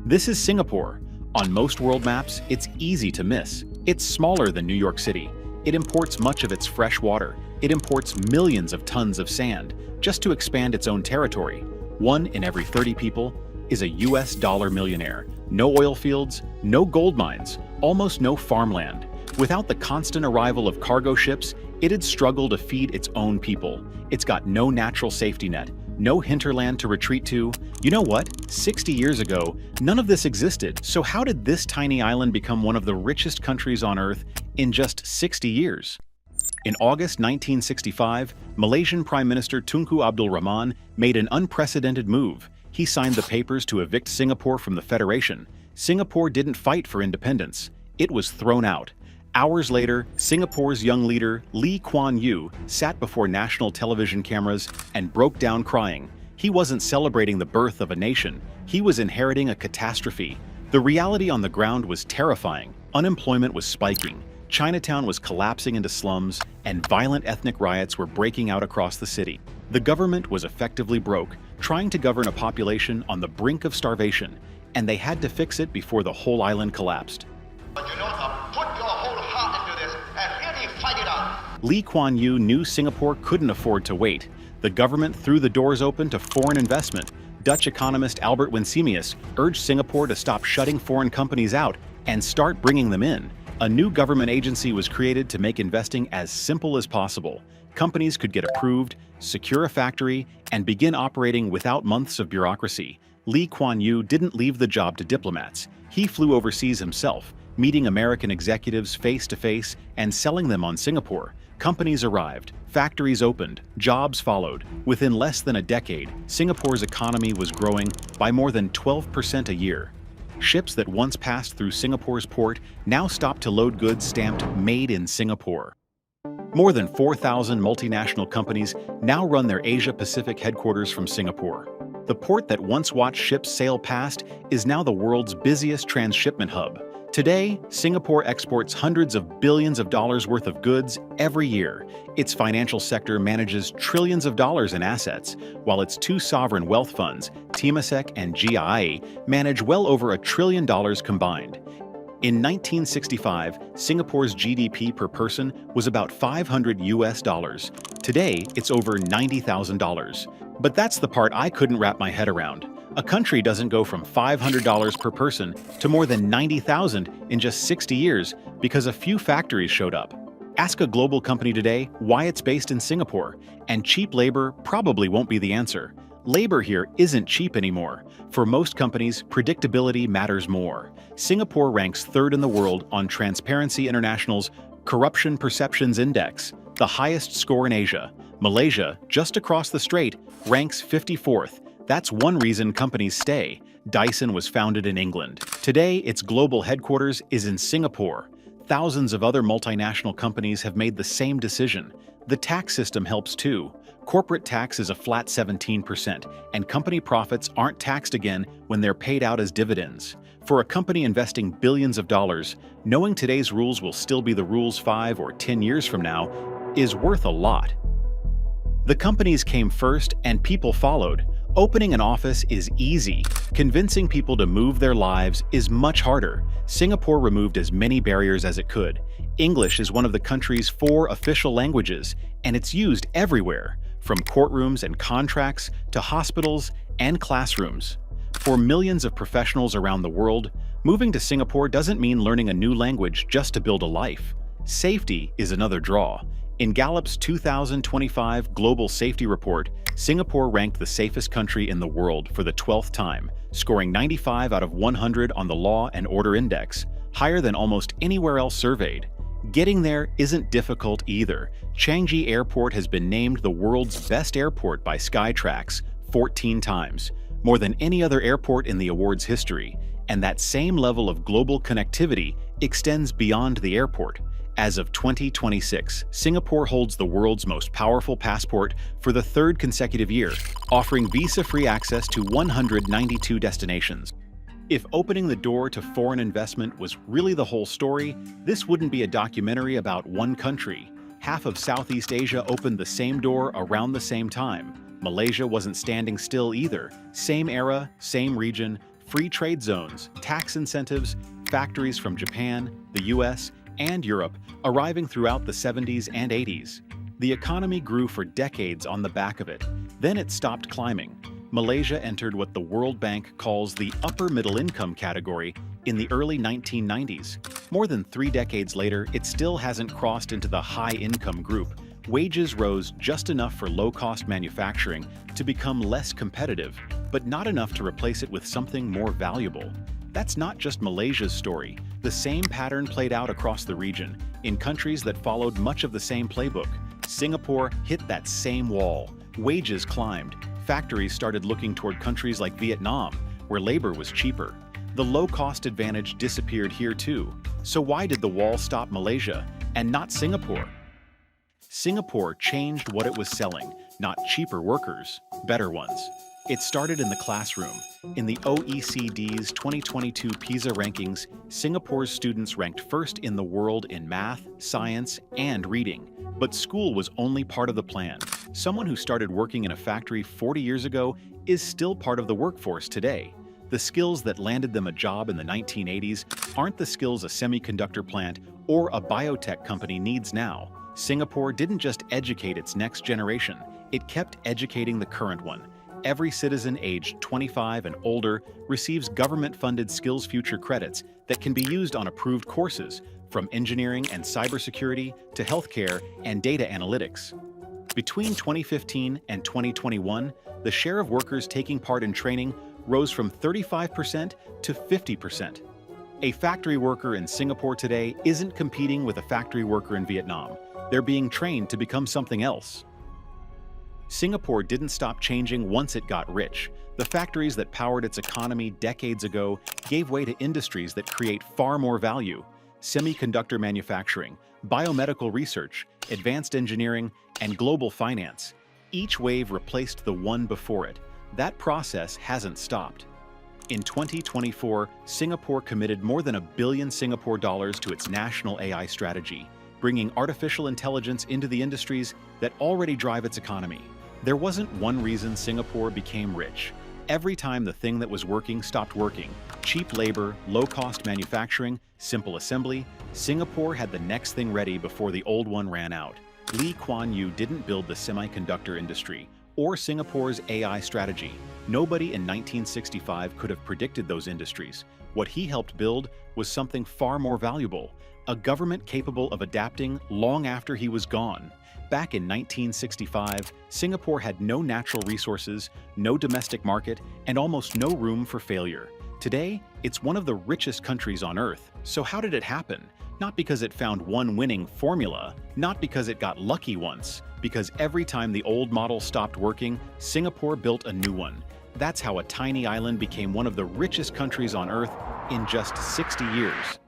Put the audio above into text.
This is Singapore. On most world maps, it's easy to miss. It's smaller than New York City. It imports much of its fresh water. It imports millions of tons of sand just to expand its own territory. 1 in every 30 people is a US dollar millionaire. No oil fields, no gold mines, almost no farmland. Without the constant arrival of cargo ships, it'd struggle to feed its own people. It's got no natural safety net, no hinterland to retreat to. You know what? 60 years ago, none of this existed. So how did this tiny island become one of the richest countries on Earth in just 60 years? In August 1965, Malaysian Prime Minister Tunku Abdul Rahman made an unprecedented move. He signed the papers to evict Singapore from the Federation. Singapore didn't fight for independence. It was thrown out. Hours later, Singapore's young leader, Lee Kuan Yew, sat before national television cameras and broke down crying. He wasn't celebrating the birth of a nation. He was inheriting a catastrophe. The reality on the ground was terrifying. Unemployment was spiking. Chinatown was collapsing into slums, and violent ethnic riots were breaking out across the city. The government was effectively broke, trying to govern a population on the brink of starvation, and they had to fix it before the whole island collapsed. But you know, put your whole heart into this and really fight it out. Lee Kuan Yew knew Singapore couldn't afford to wait. The government threw the doors open to foreign investment. Dutch economist Albert Winsemius urged Singapore to stop shutting foreign companies out and start bringing them in. A new government agency was created to make investing as simple as possible. Companies could get approved, secure a factory, and begin operating without months of bureaucracy. Lee Kuan Yew didn't leave the job to diplomats. He flew overseas himself, meeting American executives face-to-face and selling them on Singapore. Companies arrived, factories opened, jobs followed. Within less than a decade, Singapore's economy was growing by more than 12% a year. Ships that once passed through Singapore's port now stop to load goods stamped "Made in Singapore." More than 4,000 multinational companies now run their Asia-Pacific headquarters from Singapore. The port that once watched ships sail past is now the world's busiest transshipment hub. Today, Singapore exports hundreds of billions of dollars worth of goods every year. Its financial sector manages trillions of dollars in assets, while its two sovereign wealth funds, Temasek and GIA, manage well over $1 trillion combined. In 1965, Singapore's GDP per person was about $500 US. Today, it's over $90,000. But that's the part I couldn't wrap my head around. A country doesn't go from $500 per person to more than $90,000 in just 60 years because a few factories showed up. Ask a global company today why it's based in Singapore, and cheap labor probably won't be the answer. Labor here isn't cheap anymore. For most companies, predictability matters more. Singapore ranks 3rd in the world on Transparency International's Corruption Perceptions Index, the highest score in Asia. Malaysia, just across the strait, ranks 54th. That's one reason companies stay. Dyson was founded in England. Today, its global headquarters is in Singapore. Thousands of other multinational companies have made the same decision. The tax system helps too. Corporate tax is a flat 17%, and company profits aren't taxed again when they're paid out as dividends. For a company investing billions of dollars, knowing today's rules will still be the rules 5 or 10 years from now is worth a lot. The companies came first and people followed. Opening an office is easy. Convincing people to move their lives is much harder. Singapore removed as many barriers as it could. English is one of the country's 4 official languages, and it's used everywhere, from courtrooms and contracts to hospitals and classrooms. For millions of professionals around the world, moving to Singapore doesn't mean learning a new language just to build a life. Safety is another draw. In Gallup's 2025 Global Safety Report, Singapore ranked the safest country in the world for the 12th time, scoring 95 out of 100 on the Law and Order Index, higher than almost anywhere else surveyed. Getting there isn't difficult either. Changi Airport has been named the world's best airport by Skytrax 14 times, more than any other airport in the award's history, and that same level of global connectivity extends beyond the airport. As of 2026, Singapore holds the world's most powerful passport for the 3rd consecutive year, offering visa-free access to 192 destinations. If opening the door to foreign investment was really the whole story, this wouldn't be a documentary about one country. Half of Southeast Asia opened the same door around the same time. Malaysia wasn't standing still either. Same era, same region, Free trade zones, tax incentives, factories from Japan, the US, and Europe arriving throughout the 70s and 80s. The economy grew for decades on the back of it. Then it stopped climbing. Malaysia entered what the World Bank calls the upper middle income category in the early 1990s. More than 3 decades later, it still hasn't crossed into the high-income group. Wages rose just enough for low-cost manufacturing to become less competitive, but not enough to replace it with something more valuable. That's not just Malaysia's story. The same pattern played out across the region, in countries that followed much of the same playbook. Singapore hit that same wall. Wages climbed. Factories started looking toward countries like Vietnam, where labor was cheaper. The low-cost advantage disappeared here too. So why did the wall stop Malaysia and not Singapore? Singapore changed what it was selling, not cheaper workers, better ones. It started in the classroom. In the OECD's 2022 PISA rankings, Singapore's students ranked first in the world in math, science, and reading. But school was only part of the plan. Someone who started working in a factory 40 years ago is still part of the workforce today. The skills that landed them a job in the 1980s aren't the skills a semiconductor plant or a biotech company needs now. Singapore didn't just educate its next generation, it kept educating the current one. Every citizen aged 25 and older receives government-funded Skills Future credits that can be used on approved courses, from engineering and cybersecurity to healthcare and data analytics. Between 2015 and 2021, the share of workers taking part in training rose from 35% to 50%. A factory worker in Singapore today isn't competing with a factory worker in Vietnam. They're being trained to become something else. Singapore didn't stop changing once it got rich. The factories that powered its economy decades ago gave way to industries that create far more value: semiconductor manufacturing, biomedical research, advanced engineering, and global finance. Each wave replaced the one before it. That process hasn't stopped. In 2024, Singapore committed more than $1 billion Singapore dollars to its national AI strategy, bringing artificial intelligence into the industries that already drive its economy. There wasn't one reason Singapore became rich. Every time the thing that was working stopped working, cheap labor, low-cost manufacturing, simple assembly, Singapore had the next thing ready before the old one ran out. Lee Kuan Yew didn't build the semiconductor industry or Singapore's AI strategy. Nobody in 1965 could have predicted those industries. What he helped build was something far more valuable: a government capable of adapting long after he was gone. Back in 1965, Singapore had no natural resources, no domestic market, and almost no room for failure. Today, it's one of the richest countries on Earth. So how did it happen? Not because it found one winning formula, not because it got lucky once, because every time the old model stopped working, Singapore built a new one. That's how a tiny island became one of the richest countries on Earth in just 60 years.